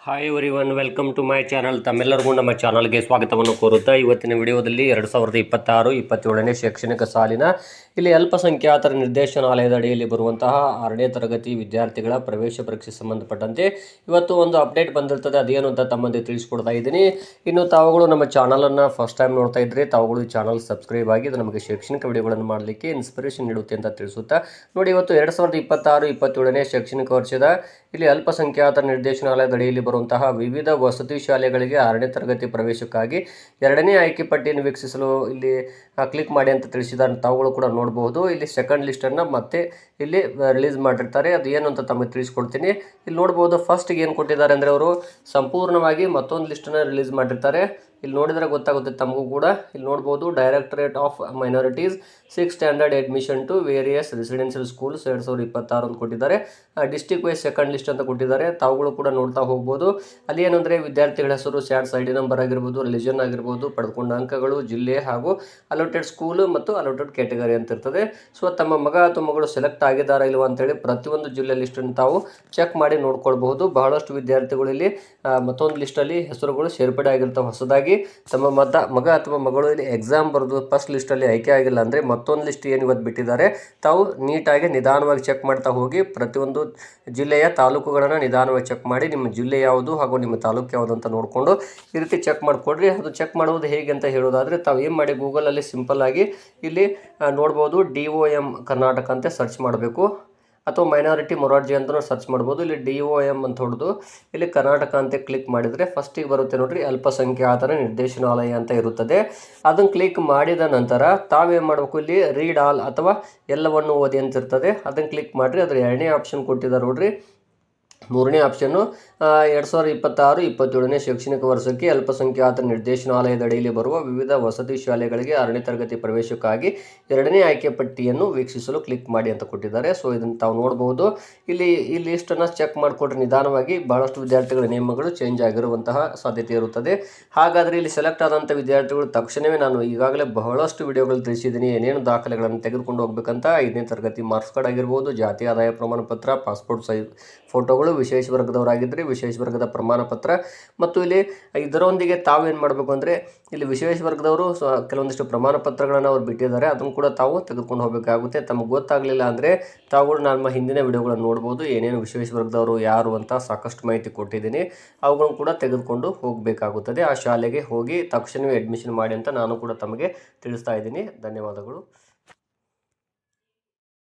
Hi everyone, welcome to my channel. ತಮ್ಮೆಲ್ಲರಿಗೂ ನಮ್ಮ ಚಾನಲ್ಗೆ ಸ್ವಾಗತವನ್ನು ಕೋರುತ್ತಾ ಇವತ್ತಿನ ವಿಡಿಯೋದಲ್ಲಿ 2026-27ನೇ ಶೈಕ್ಷಣಿಕ ಸಾಲಿನ ಇಲ್ಲಿ ಅಲ್ಪಸಂಖ್ಯಾತರ ನಿರ್ದೇಶನಾಲಯದ ಅಡಿಯಲ್ಲಿ ಬರುವಂತಹ 6ನೇ ತರಗತಿ ವಿದ್ಯಾರ್ಥಿಗಳ ಪ್ರವೇಶ ಪರೀಕ್ಷೆ ಸಂಬಂಧಪಟ್ಟಂತೆ ಇವತ್ತು ಒಂದು ಅಪ್ಡೇಟ್ ಬಂದಿರ್ತದೆ. ಅದೇನು ಅಂತ ತಮ್ಮಂದೆ ತಿಳಿಸ್ಕೊಡ್ತಾ ಇದ್ದೀನಿ. ಇನ್ನು ತಾವುಗಳು ನಮ್ಮ ಚಾನಲನ್ನು ಫಸ್ಟ್ ಟೈಮ್ ನೋಡ್ತಾ ಇದ್ದರೆ ತಾವುಗಳು ಈ ಚಾನಲ್ ಸಬ್ಸ್ಕ್ರೈಬ್ ಆಗಿ ಇದು ನಮಗೆ ಶೈಕ್ಷಣಿಕ ವಿಡಿಯೋಗಳನ್ನು ಮಾಡಲಿಕ್ಕೆ ಇನ್ಸ್ಪಿರೇಷನ್ ನೀಡುತ್ತೆ ಅಂತ ತಿಳಿಸುತ್ತಾ ನೋಡಿ, ಇವತ್ತು 2026-27ನೇ ಶೈಕ್ಷಣಿಕ ವರ್ಷದ ಇಲ್ಲಿ ಅಲ್ಪಸಂಖ್ಯಾತರ ನಿರ್ದೇಶನಾಲಯದ ಅಡಿಯಲ್ಲಿ ಬರುವಂತಹ ವಿವಿಧ ವಸತಿ ಶಾಲೆಗಳಿಗೆ 6ನೇ ತರಗತಿ ಪ್ರವೇಶಕ್ಕಾಗಿ 2ನೇ ಆಯ್ಕೆ ಪಟ್ಟಿಯನ್ನು ವೀಕ್ಷಿಸಲು ಇಲ್ಲಿ ಕ್ಲಿಕ್ ಮಾಡಿ ಅಂತ ತಿಳಿಸಿದ್ದಾರೆ. ತಾವುಗಳು ಕೂಡ ನೋಡಬಹುದು. ಇಲ್ಲಿ ಸೆಕೆಂಡ್ ಲಿಸ್ಟನ್ನು ಮತ್ತೆ ಇಲ್ಲಿ ರಿಲೀಸ್ ಮಾಡಿರ್ತಾರೆ. ಅದು ಏನು ಅಂತ ತಮಗೆ ತಿಳಿಸ್ಕೊಡ್ತೀನಿ. ಇಲ್ಲಿ ನೋಡ್ಬೋದು, ಫಸ್ಟ್ಗೆ ಏನು ಕೊಟ್ಟಿದ್ದಾರೆ ಅಂದರೆ ಅವರು ಸಂಪೂರ್ಣವಾಗಿ ಮತ್ತೊಂದು ಲಿಸ್ಟನ್ನು ರಿಲೀಸ್ ಮಾಡಿರ್ತಾರೆ. ಇಲ್ಲಿ ನೋಡಿದರೆ ಗೊತ್ತಾಗುತ್ತೆ ತಮಗೂ ಕೂಡ. ಇಲ್ಲಿ ನೋಡ್ಬೋದು, directorate of minorities 6th standard admission to various residential schools 2026 ಅಂತ ಕೊಟ್ಟಿದ್ದಾರೆ. ಡಿಸ್ಟ್ರಿಕ್ಟ್ ವೈಸ್ ಸೆಕೆಂಡ್ ಲಿಸ್ಟ್ ಅಂತ ಕೊಟ್ಟಿದ್ದಾರೆ. ತಾವುಗಳು ಕೂಡ ನೋಡ್ತಾ ಹೋಗ್ಬೋದು. ಅಲ್ಲಿ ಏನಂದರೆ ವಿದ್ಯಾರ್ಥಿಗಳ ಹೆಸರು, ಸ್ಯಾಟ್ಸ್ ಐಡಿ ನಂಬರ್ ಆಗಿರ್ಬೋದು, ರಿಲಿಜನ್ ಆಗಿರ್ಬೋದು, ಪಡೆದುಕೊಂಡ ಅಂಕಗಳು, ಜಿಲ್ಲೆ ಹಾಗೂ ಅಲೋಟೆಡ್ ಸ್ಕೂಲ್ ಮತ್ತು ಅಲೋಟೆಡ್ ಕ್ಯಾಟಗರಿ ಅಂತ ಇರ್ತದೆ. ಸೊ ತಮ್ಮ ಮಗ ಅಥವಾ ಮಗಳು ಸೆಲೆಕ್ಟ್ ಆಗಿದ್ದಾರಾ ಇಲ್ವಾ ಅಂತೇಳಿ ಪ್ರತಿಯೊಂದು ಜಿಲ್ಲೆ ಲಿಸ್ಟನ್ನು ತಾವು ಚೆಕ್ ಮಾಡಿ ನೋಡ್ಕೊಳ್ಬಹುದು. ಬಹಳಷ್ಟು ವಿದ್ಯಾರ್ಥಿಗಳು ಇಲ್ಲಿ ಮತ್ತೊಂದು ಲಿಸ್ಟಲ್ಲಿ ಹೆಸರುಗಳು ಸೇರ್ಪಡೆ ಆಗಿರ್ತವೆ. ಹೊಸದಾಗಿ ತಮ್ಮ ಮಗ ಅಥವಾ ಮಗಳು ಇಲ್ಲಿ ಎಕ್ಸಾಮ್ ಬರೆದು ಫಸ್ಟ್ ಲಿಸ್ಟಲ್ಲಿ ಆಯ್ಕೆ ಆಗಿಲ್ಲ ಅಂದರೆ ಮತ್ತೊಂದು ಲಿಸ್ಟ್ ಏನು ಇವತ್ತು ಬಿಟ್ಟಿದ್ದಾರೆ, ತಾವು ನೀಟಾಗಿ ನಿಧಾನವಾಗಿ ಚೆಕ್ ಮಾಡ್ತಾ ಹೋಗಿ ಪ್ರತಿಯೊಂದು ಜಿಲ್ಲೆಯ ತಾಲೂಕುಗಳನ್ನು ನಿಧಾನವಾಗಿ ಚೆಕ್ ಮಾಡಿ ನಿಮ್ಮ ಜಿಲ್ಲೆ ಯಾವುದು ಹಾಗೂ ನಿಮ್ಮ ತಾಲೂಕು ಯಾವುದು ಅಂತ ನೋಡಿಕೊಂಡು ಈ ರೀತಿ ಚೆಕ್ ಮಾಡಿಕೊಡ್ರಿ. ಅದು ಚೆಕ್ ಮಾಡುವುದು ಹೇಗೆ ಅಂತ ಹೇಳೋದಾದರೆ ತಾವು ಏನು ಮಾಡಿ ಗೂಗಲಲ್ಲಿ ಸಿಂಪಲ್ ಆಗಿ ಇಲ್ಲಿ ನೋಡ್ಬೋದು, DOM ಕರ್ನಾಟಕ ಅಂತ ಸರ್ಚ್ ಮಾಡಬೇಕು, ಅಥವಾ ಮೈನಾರಿಟಿ ಮೊರಾರ್ಜಿ ಅಂತಲೂ ಸರ್ಚ್ ಮಾಡ್ಬೋದು. ಇಲ್ಲಿ DOM ಅಂತ ಹೊಡೆದು ಇಲ್ಲಿ ಕರ್ನಾಟಕ ಅಂತ ಕ್ಲಿಕ್ ಮಾಡಿದರೆ ಫಸ್ಟಿಗೆ ಬರುತ್ತೆ ನೋಡ್ರಿ, ಅಲ್ಪಸಂಖ್ಯಾತರ ನಿರ್ದೇಶನಾಲಯ ಅಂತ ಇರುತ್ತದೆ. ಅದನ್ನು ಕ್ಲಿಕ್ ಮಾಡಿದ ನಂತರ ತಾವೇನು ಮಾಡಬೇಕು, ಇಲ್ಲಿ ರೀಡ್ ಆಲ್ ಅಥವಾ ಎಲ್ಲವನ್ನು ಓದಿ ಅಂತ ಇರ್ತದೆ. ಅದನ್ನು ಕ್ಲಿಕ್ ಮಾಡಿರಿ. ಅದ್ರ 2ನೇ ಆಪ್ಷನ್ ಕೊಟ್ಟಿದ್ದಾರೆ ನೋಡ್ರಿ. 3ನೇ ಆಪ್ಷನ್ನು 2026-27ನೇ ಶೈಕ್ಷಣಿಕ ವರ್ಷಕ್ಕೆ ಅಲ್ಪಸಂಖ್ಯಾತರ ನಿರ್ದೇಶನಾಲಯದ ಅಡಿಯಲ್ಲಿ ಬರುವ ವಿವಿಧ ವಸತಿ ಶಾಲೆಗಳಿಗೆ 6ನೇ ತರಗತಿ ಪ್ರವೇಶಕ್ಕಾಗಿ 2ನೇ ಆಯ್ಕೆ ಪಟ್ಟಿಯನ್ನು ವೀಕ್ಷಿಸಲು ಕ್ಲಿಕ್ ಮಾಡಿ ಅಂತ ಕೊಟ್ಟಿದ್ದಾರೆ. ಸೊ ಇದನ್ನು ತಾವು ನೋಡಬಹುದು. ಇಲ್ಲಿ ಈ ಲಿಸ್ಟನ್ನು ಚೆಕ್ ಮಾಡಿಕೊಡ್ರಿ ನಿಧಾನವಾಗಿ. ಬಹಳಷ್ಟು ವಿದ್ಯಾರ್ಥಿಗಳ ನೇಮಗಳು ಚೇಂಜ್ ಆಗಿರುವಂತಹ ಸಾಧ್ಯತೆ ಇರುತ್ತದೆ. ಹಾಗಾದರೆ ಇಲ್ಲಿ ಸೆಲೆಕ್ಟ್ ಆದಂಥ ವಿದ್ಯಾರ್ಥಿಗಳು ತಕ್ಷಣವೇ ನಾನು ಈಗಾಗಲೇ ಬಹಳಷ್ಟು ವಿಡಿಯೋಗಳು ತಿಳಿಸಿದ್ದೀನಿ, ಏನೇನು ದಾಖಲೆಗಳನ್ನು ತೆಗೆದುಕೊಂಡು ಹೋಗ್ಬೇಕಂತ. 5ನೇ ತರಗತಿ ಮಾರ್ಕ್ಸ್ ಕಾರ್ಡ್ ಆಗಿರ್ಬೋದು, ಜಾತಿ ಆದಾಯ ಪ್ರಮಾಣ ಪತ್ರ, ಪಾಸ್ಪೋರ್ಟ್ ಸೈಜ್ ಫೋಟೋಗಳು, ವಿಶೇಷ ವರ್ಗದವರಾಗಿದ್ದರೆ ವಿಶೇಷ ವರ್ಗದ ಪ್ರಮಾಣ ಪತ್ರ, ಮತ್ತು ಇಲ್ಲಿ ಇದರೊಂದಿಗೆ ತಾವೇನು ಮಾಡಬೇಕು ಅಂದರೆ ಇಲ್ಲಿ ವಿಶೇಷ ವರ್ಗದವರು ಕೆಲವೊಂದಿಷ್ಟು ಪ್ರಮಾಣ ಪತ್ರಗಳನ್ನು ಅವ್ರು ಬಿಟ್ಟಿದ್ದಾರೆ. ಅದನ್ನು ಕೂಡ ತಾವು ತೆಗೆದುಕೊಂಡು ಹೋಗಬೇಕಾಗುತ್ತೆ. ತಮಗೆ ಗೊತ್ತಾಗಲಿಲ್ಲ ಅಂದರೆ ತಾವುಗಳು ನಮ್ಮ ಹಿಂದಿನ ವಿಡಿಯೋಗಳನ್ನು ನೋಡ್ಬೋದು, ಏನೇನು ವಿಶೇಷ ವರ್ಗದವರು ಯಾರು ಅಂತ ಸಾಕಷ್ಟು ಮಾಹಿತಿ ಕೊಟ್ಟಿದ್ದೀನಿ. ಅವುಗಳನ್ನು ಕೂಡ ತೆಗೆದುಕೊಂಡು ಹೋಗಬೇಕಾಗುತ್ತದೆ. ಆ ಶಾಲೆಗೆ ಹೋಗಿ ತಕ್ಷಣವೇ ಅಡ್ಮಿಷನ್ ಮಾಡಿ ಅಂತ ನಾನು ಕೂಡ ತಮಗೆ ತಿಳಿಸ್ತಾ ಇದ್ದೀನಿ. ಧನ್ಯವಾದಗಳು.